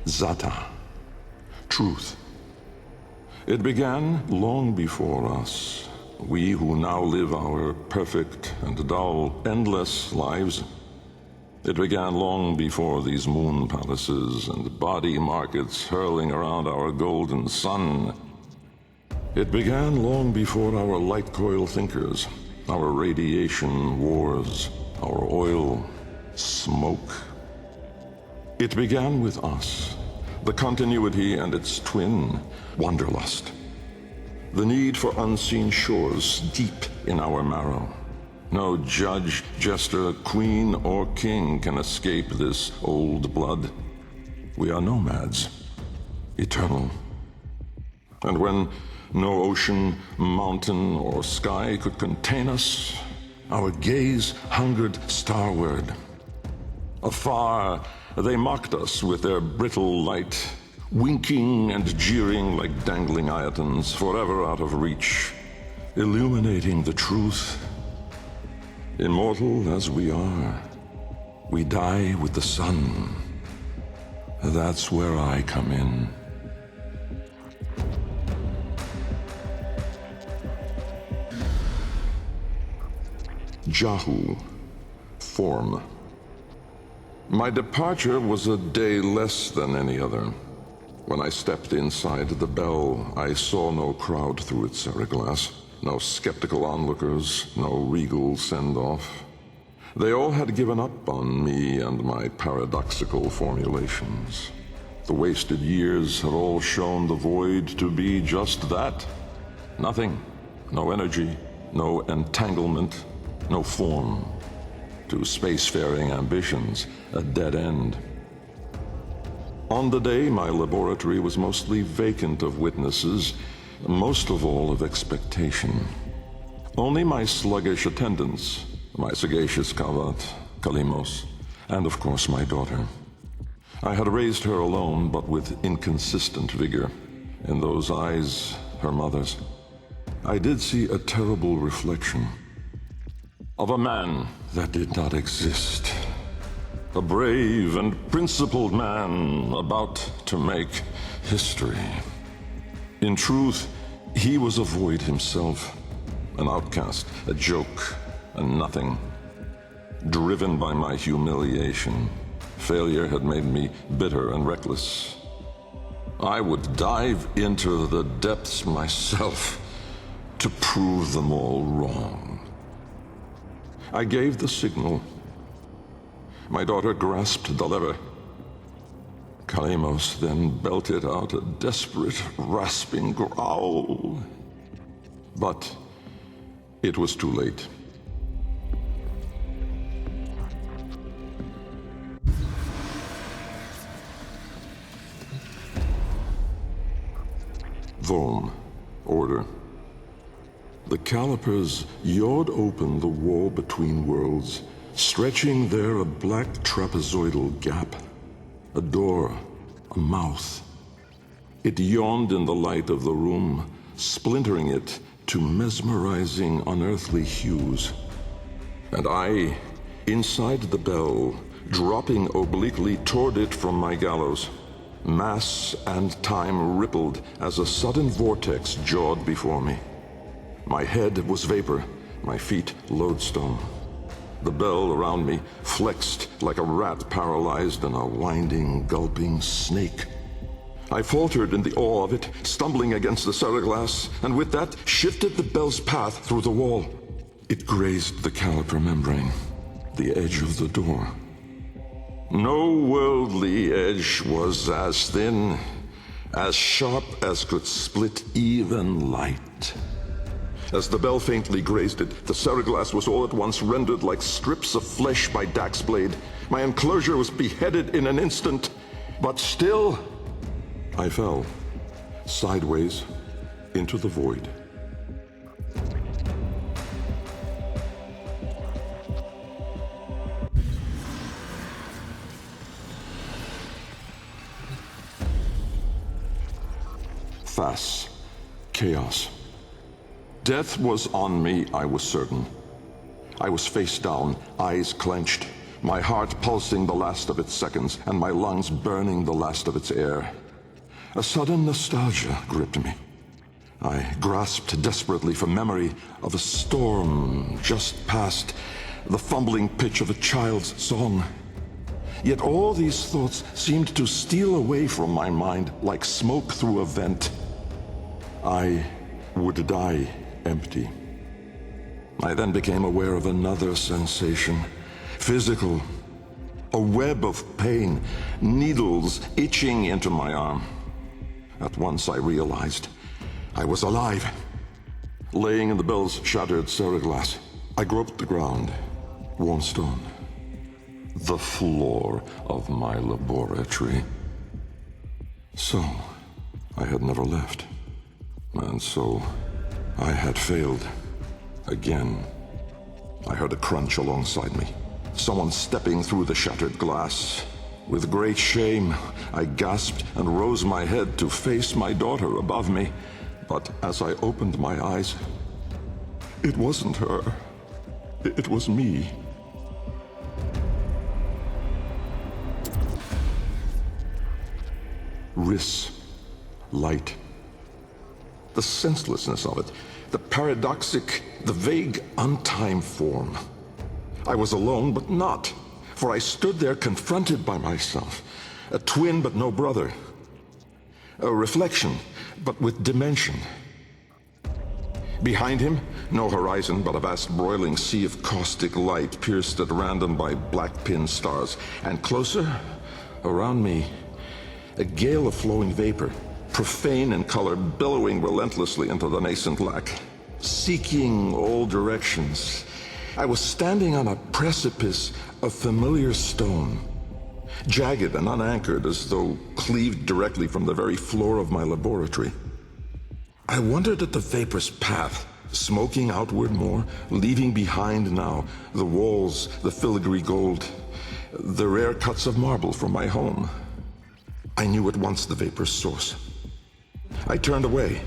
Zata. Truth. It began long before us. We who now live our perfect and dull, endless lives. It began long before these moon palaces and body markets hurling around our golden sun. It began long before our light coil thinkers, our radiation wars, our oil smoke. It began with us, the continuity and its twin, wanderlust. The need for unseen shores deep in our marrow. No judge, jester, queen, or king can escape this old blood. We are nomads, eternal. And when no ocean, mountain, or sky could contain us, our gaze hungered starward. Afar, they mocked us with their brittle light, winking and jeering like dangling iotons, forever out of reach, illuminating the truth. Immortal as we are, we die with the sun. That's where I come in. Jahu, form. My departure was a day less than any other. When I stepped inside the bell, I saw no crowd through its seriglass, no skeptical onlookers, no regal send-off. They all had given up on me and my paradoxical formulations. The wasted years had all shown the void to be just that. Nothing. No energy, no entanglement, no form. To spacefaring ambitions, a dead end. On the day, my laboratory was mostly vacant of witnesses, most of all of expectation. Only my sluggish attendants, my sagacious Kavat, Kalimos, and of course my daughter. I had raised her alone, but with inconsistent vigor. In those eyes, her mother's, I did see a terrible reflection of a man that did not exist. A brave and principled man about to make history. In truth, he was a void himself, an outcast, a joke, a nothing. Driven by my humiliation, failure had made me bitter and reckless. I would dive into the depths myself to prove them all wrong. I gave the signal. My daughter grasped the lever. Kalemos then belted out a desperate, rasping growl. But it was too late. Vom, order. The calipers yawed open the wall between worlds, stretching there a black trapezoidal gap. A door, a mouth. It yawned in the light of the room, splintering it to mesmerizing, unearthly hues. And I, inside the bell, dropping obliquely toward it from my gallows. Mass and time rippled as a sudden vortex jawed before me. My head was vapor, my feet lodestone. The bell around me flexed like a rat paralyzed in a winding, gulping snake. I faltered in the awe of it, stumbling against the seriglass, and with that shifted the bell's path through the wall. It grazed the caliper membrane, the edge of the door. No worldly edge was as thin, as sharp as could split even light. As the bell faintly grazed it, the seriglass was all at once rendered like strips of flesh by Dax's blade. My enclosure was beheaded in an instant, but still, I fell, sideways, into the void. Fast. Chaos. Death was on me, I was certain. I was face down, eyes clenched, my heart pulsing the last of its seconds, and my lungs burning the last of its air. A sudden nostalgia gripped me. I grasped desperately for memory of a storm just past, the fumbling pitch of a child's song. Yet all these thoughts seemed to steal away from my mind like smoke through a vent. I would die empty. I then became aware of another sensation, physical, a web of pain, needles itching into my arm. At once I realized I was alive. Laying in the bell's shattered seriglass, I groped the ground, warm stone, the floor of my laboratory. So, I had never left. And so, I had failed. Again. I heard a crunch alongside me. Someone stepping through the shattered glass. With great shame, I gasped and rose my head to face my daughter above me. But as I opened my eyes, it wasn't her. It was me. Riss. Light. The senselessness of it. The paradoxic, the vague, untimed form. I was alone, but not. For I stood there confronted by myself. A twin, but no brother. A reflection, but with dimension. Behind him, no horizon, but a vast broiling sea of caustic light pierced at random by black-pinned stars. And closer, around me, a gale of flowing vapor, profane in color, billowing relentlessly into the nascent lack, seeking all directions. I was standing on a precipice of familiar stone, jagged and unanchored as though cleaved directly from the very floor of my laboratory. I wondered at the vapor's path, smoking outward more, leaving behind now the walls, the filigree gold, the rare cuts of marble from my home. I knew at once the vapor's source. I turned away,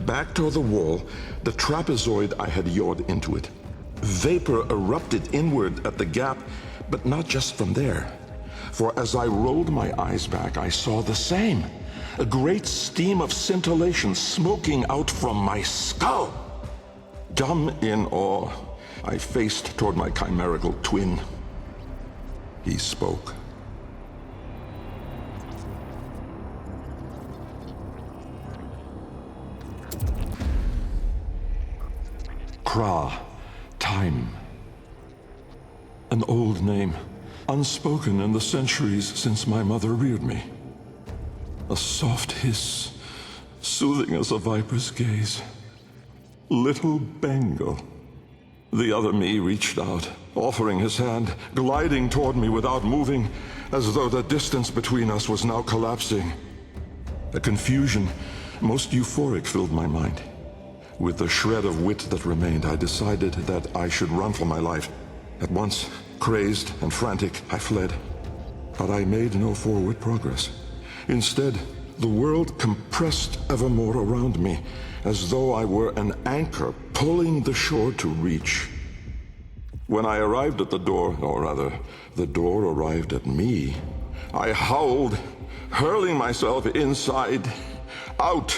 back toward the wall, the trapezoid I had yawed into it. Vapor erupted inward at the gap, but not just from there. For as I rolled my eyes back, I saw the same. A great steam of scintillation smoking out from my skull. Dumb in awe, I faced toward my chimerical twin. He spoke. Kra, time. An old name, unspoken in the centuries since my mother reared me. A soft hiss, soothing as a viper's gaze. Little Bengal. The other me reached out, offering his hand, gliding toward me without moving, as though the distance between us was now collapsing. A confusion, most euphoric, filled my mind. With the shred of wit that remained, I decided that I should run for my life. At once, crazed and frantic, I fled. But I made no forward progress. Instead, the world compressed ever more around me, as though I were an anchor pulling the shore to reach. When I arrived at the door, or rather, the door arrived at me, I howled, hurling myself inside, out.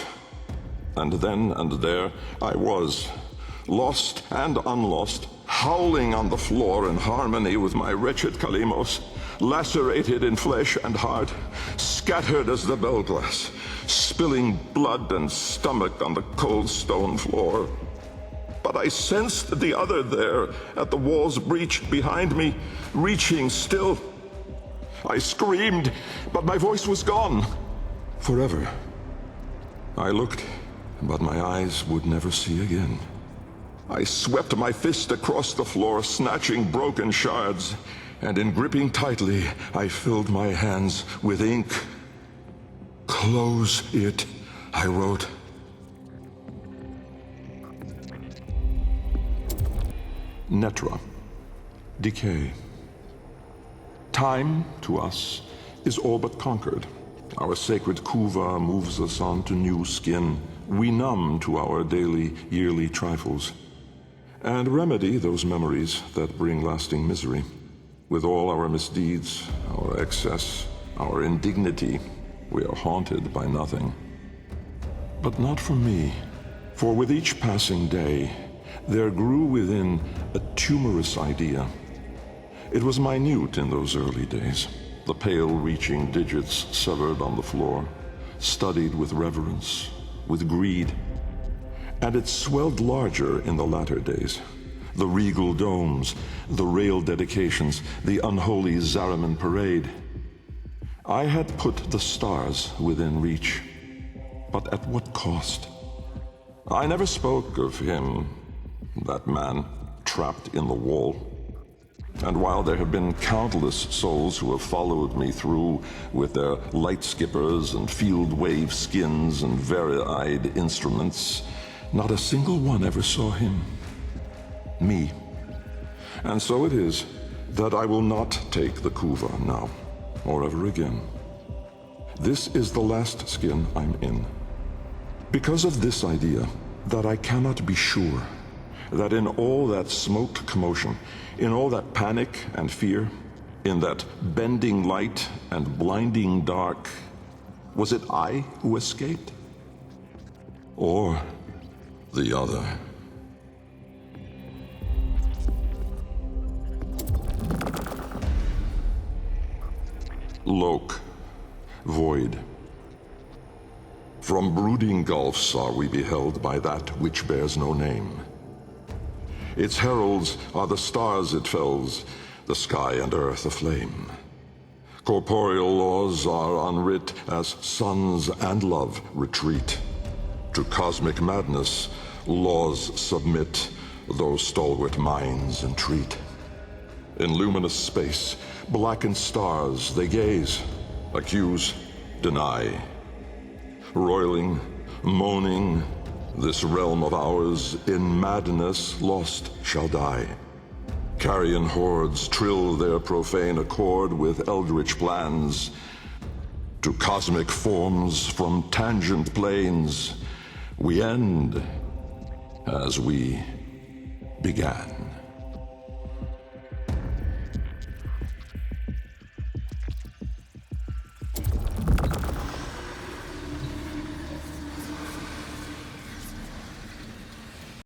And then and there I was, lost and unlost, howling on the floor in harmony with my wretched Kalimos, lacerated in flesh and heart, scattered as the bell glass, spilling blood and stomach on the cold stone floor. But I sensed the other there, at the wall's breach behind me, reaching still. I screamed, but my voice was gone. Forever. I looked, but my eyes would never see again. I swept my fist across the floor, snatching broken shards, and in gripping tightly, I filled my hands with ink. Close it, I wrote. Netra. Decay. Time, to us, is all but conquered. Our sacred kuva moves us on to new skin. We numb to our daily, yearly trifles, and remedy those memories that bring lasting misery. With all our misdeeds, our excess, our indignity, we are haunted by nothing. But not for me, for with each passing day, there grew within a tumorous idea. It was minute in those early days, the pale-reaching digits severed on the floor, studied with reverence, with greed. And it swelled larger in the latter days. The regal domes, the rail dedications, the unholy Zariman parade. I had put the stars within reach, but at what cost? I never spoke of him, that man, trapped in the wall. And while there have been countless souls who have followed me through with their light skippers and field wave skins and vari-eyed instruments, not a single one ever saw him. Me. And so it is that I will not take the Kuva now, or ever again. This is the last skin I'm in. Because of this idea, that I cannot be sure that in all that smoked commotion, in all that panic and fear, in that bending light and blinding dark, was it I who escaped? Or the other? Lok, void. From brooding gulfs are we beheld by that which bears no name. Its heralds are the stars it fells, the sky and earth aflame. Corporeal laws are unwrit as suns and love retreat. To cosmic madness, laws submit, though stalwart minds entreat. In luminous space, blackened stars they gaze, accuse, deny. Roiling, moaning, this realm of ours in madness lost shall die. Carrion hordes trill their profane accord with eldritch plans. To cosmic forms from tangent planes, we end as we began.